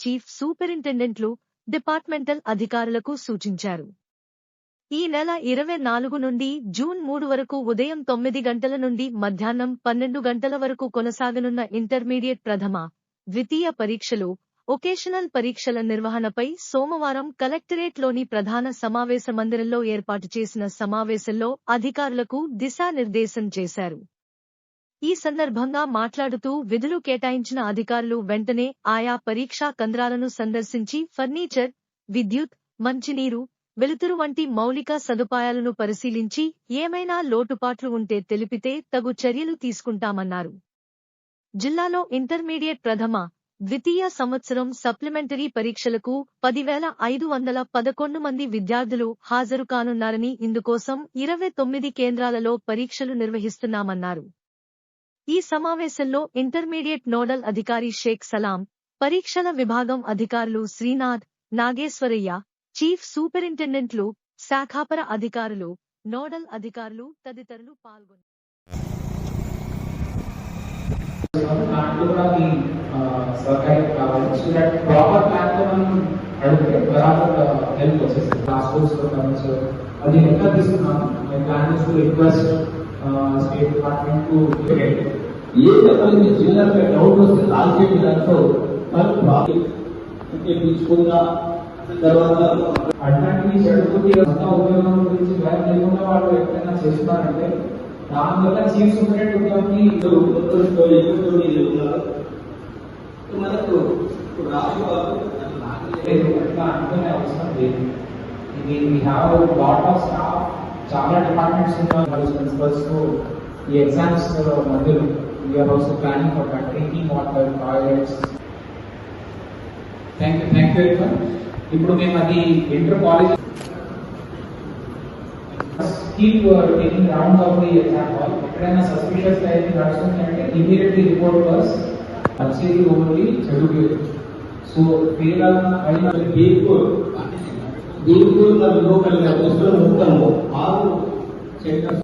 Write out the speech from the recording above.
Chief సూపరింటెండెంట్లు, departmental అధికారులకు సూచించారు. ఈ నెల 24 నుండి జూన్ 3 వరకు ఉదయం 9 గంటల నుండి మధ్యాహ్నం 12 గంటల వరకు కొనసాగనున్న ఇంటర్మీడియట్ ప్రథమ, ద్వితీయ పరీక్షలు, ఒకేషనల్ పరీక్షల నిర్వహణపై సోమవారం కలెక్టరేట్లోని ప్రధాన సమావేశ మందిరంలో ఏర్పాటు చేసిన సమావేశంలో అధికారులకు దిశానిర్దేశం చేశారు. ఈ సందర్భంగా మాట్లాడుతూ విధులు కేటాయించిన అధికారులు వెంటనే ఆయా పరీక్షా కేంద్రాలను సందర్శించి ఫర్నిచర్, విద్యుత్, మంచినీరు, వెలుతురు వంటి మౌలిక సదుపాయాలను పరిశీలించి ఏమైనా లోటుపాట్లు ఉంటే తెలిపితే తగు చర్యలు తీసుకుంటామన్నారు. జిల్లాలో ఇంటర్మీడియట్ ప్రథమ, ద్వితీయ సంవత్సరం సప్లిమెంటరీ పరీక్షలకు 10,511 మంది విద్యార్థులు హాజరు కానున్నారని, ఇందుకోసం 29 కేంద్రాలలో పరీక్షలు నిర్వహిస్తున్నామన్నారు. ఈ సమావేశంలో ఇంటర్మీడియట్ నోడల్ అధికారి షేక్ సలాం, పరీక్షల విభాగం అధికారులు శ్రీనాథ్, నాగేశ్వరయ్య, చీఫ్ సూపరింటెండెంట్లు, శాఖాపర అధికారులు, నోడల్ అధికారులు తదితరులు పాల్గొన్నారు. తర్వాత అట్లాంటివి చెడుపుకి ఉద్యోగం గురించి భయం లేకుండా వాళ్ళు ఎక్కడైనా చేస్తున్నారంటే దానివల్ల చీఫ్ సూపరింటెండెంట్ ఉద్యోగానికి మనకు ఎట్లా అనుకునే అవసరం లేదు. ఇది లాట్ ఆఫ్ స్టాఫ్, చాలా డిపార్ట్మెంట్స్ ఉన్నారు ప్రిన్సిపల్స్ ఈ ఎగ్జామ్స్ మధ్యలో we're also planning for drinking water, toilets. Thank you very much. ఇప్పుడు మేము అది inter college keep taking rounds of the exam hall. ఎక్కడైనా సస్పిషియస్ అయితే నడుస్తుంది అంటే ఇమీడియట్లీ రిపోర్ట్ వర్స్ వచ్చేది ఓన్లీ చదువు. సో ఫెయిల్ అయిన దీనికి లోకల్ మొత్తము 6 సెంటర్స్